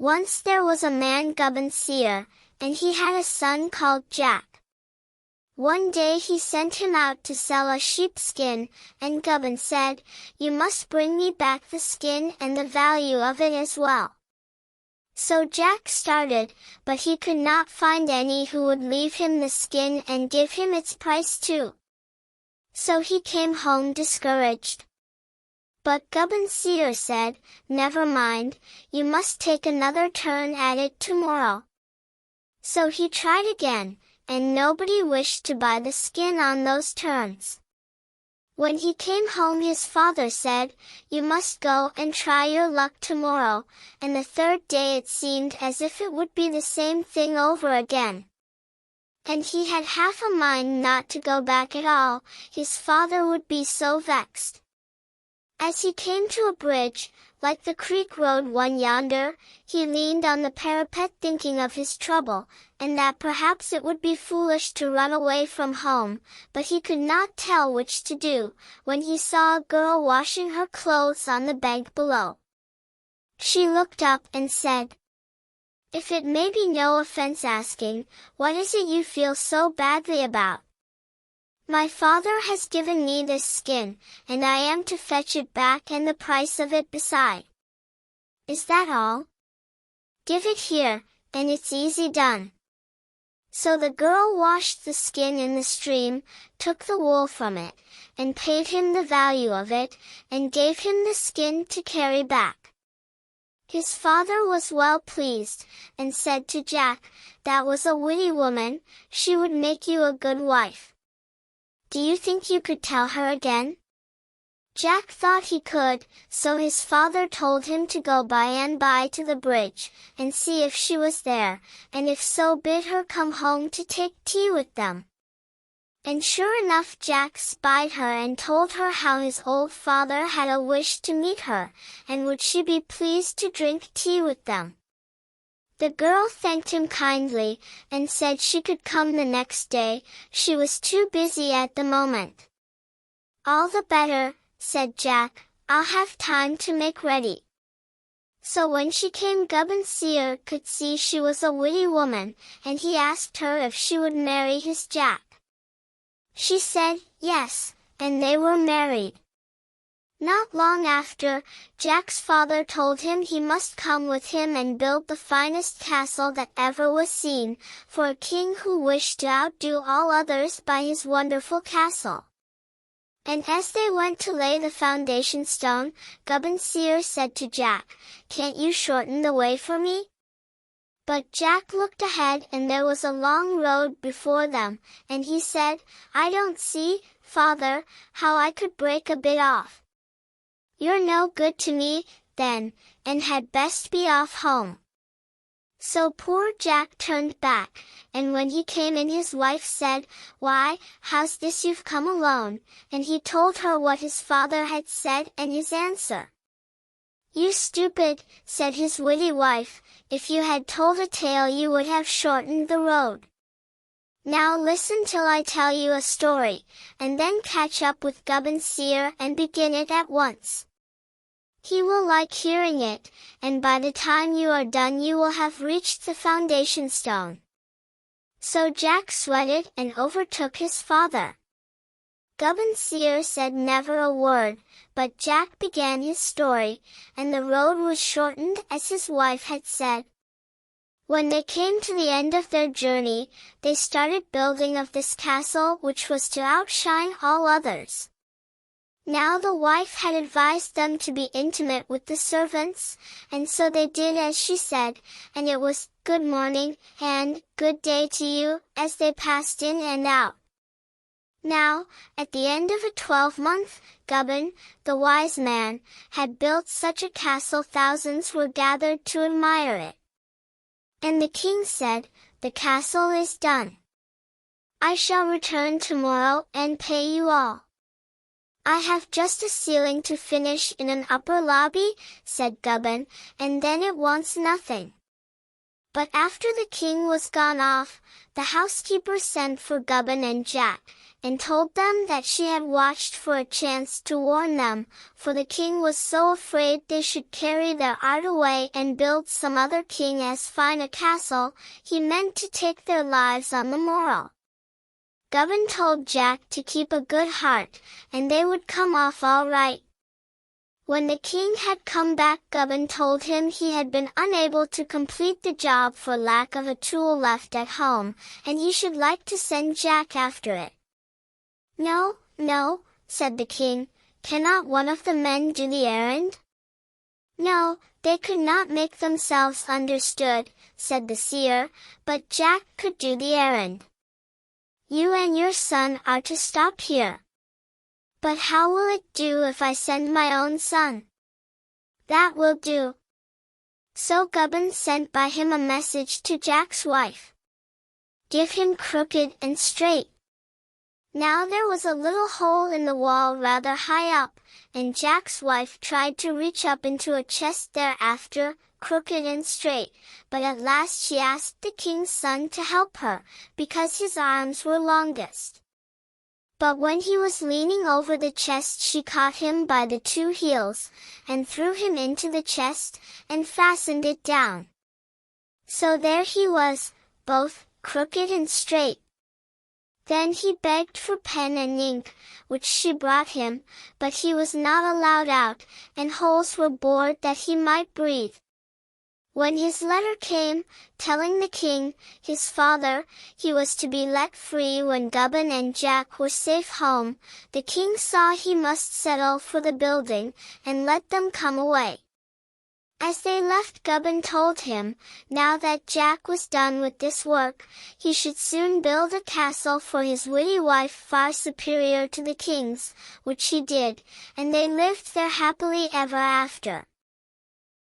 Once there was a man Gubbon Seer, and he had a son called Jack. One day he sent him out to sell a sheepskin, and Gubbon said, "You must bring me back the skin and the value of it as well." So Jack started, but he could not find any who would leave him the skin and give him its price too. So he came home discouraged. But Gubbon Seer said, "Never mind, you must take another turn at it tomorrow." So he tried again, and nobody wished to buy the skin on those terms. When he came home his father said, "You must go and try your luck tomorrow," and the third day it seemed as if it would be the same thing over again. And he had half a mind not to go back at all, his father would be so vexed. As he came to a bridge, like the creek road one yonder, he leaned on the parapet thinking of his trouble, and that perhaps it would be foolish to run away from home, but he could not tell which to do, when he saw a girl washing her clothes on the bank below. She looked up and said, "If it may be no offense asking, what is it you feel so badly about?" "My father has given me this skin, and I am to fetch it back and the price of it beside." "Is that all?" "Give it here, and it's easy done." So the girl washed the skin in the stream, took the wool from it, and paid him the value of it, and gave him the skin to carry back. His father was well pleased, and said to Jack, "That was a witty woman, she would make you a good wife. Do you think you could tell her again?" Jack thought he could, so his father told him to go by and by to the bridge, and see if she was there, and if so bid her come home to take tea with them. And sure enough Jack spied her and told her how his old father had a wish to meet her, and would she be pleased to drink tea with them. The girl thanked him kindly, and said she could come the next day, she was too busy at the moment. "All the better," said Jack, "I'll have time to make ready." So when she came Gubbon Seer could see she was a witty woman, and he asked her if she would marry his Jack. She said, yes, and they were married. Not long after, Jack's father told him he must come with him and build the finest castle that ever was seen, for a king who wished to outdo all others by his wonderful castle. And as they went to lay the foundation stone, Gubbon Seer said to Jack, "Can't you shorten the way for me?" But Jack looked ahead and there was a long road before them, and he said, "I don't see, father, how I could break a bit off." "You're no good to me, then, and had best be off home." So poor Jack turned back, and when he came in his wife said, "Why, how's this you've come alone?" And he told her what his father had said and his answer. "You stupid," said his witty wife, "if you had told a tale you would have shortened the road. Now listen till I tell you a story, and then catch up with Gubbon Seer and begin it at once. He will like hearing it, and by the time you are done you will have reached the foundation stone." So Jack sweated and overtook his father. Gubbon Seer said never a word, but Jack began his story, and the road was shortened as his wife had said. When they came to the end of their journey, they started building of this castle which was to outshine all others. Now the wife had advised them to be intimate with the servants, and so they did as she said, and it was "Good morning," and "Good day to you," as they passed in and out. Now, at the end of a 12-month, Gubbon, the wise man, had built such a castle thousands were gathered to admire it. And the king said, "The castle is done. I shall return tomorrow and pay you all." "I have just a ceiling to finish in an upper lobby," said Gubbon, "and then it wants nothing." But after the king was gone off, the housekeeper sent for Gubbon and Jack, and told them that she had watched for a chance to warn them, for the king was so afraid they should carry their art away and build some other king as fine a castle, he meant to take their lives on the morrow. Gubbon told Jack to keep a good heart, and they would come off all right. When the king had come back, Gubbon told him he had been unable to complete the job for lack of a tool left at home, and he should like to send Jack after it. "No, no," said the king, "cannot one of the men do the errand?" "No, they could not make themselves understood," said the seer, "but Jack could do the errand. You and your son are to stop here." "But how will it do if I send my own son?" "That will do." So Gubbon sent by him a message to Jack's wife. "Give him crooked and straight." Now there was a little hole in the wall rather high up, and Jack's wife tried to reach up into a chest thereafter, crooked and straight, but at last she asked the king's son to help her, because his arms were longest. But when he was leaning over the chest, she caught him by the two heels, and threw him into the chest, and fastened it down. So there he was, both crooked and straight. Then he begged for pen and ink, which she brought him, but he was not allowed out, and holes were bored that he might breathe. When his letter came, telling the king, his father, he was to be let free when Gubbon and Jack were safe home, the king saw he must settle for the building, and let them come away. As they left, Gubbon told him, now that Jack was done with this work, he should soon build a castle for his witty wife far superior to the king's, which he did, and they lived there happily ever after.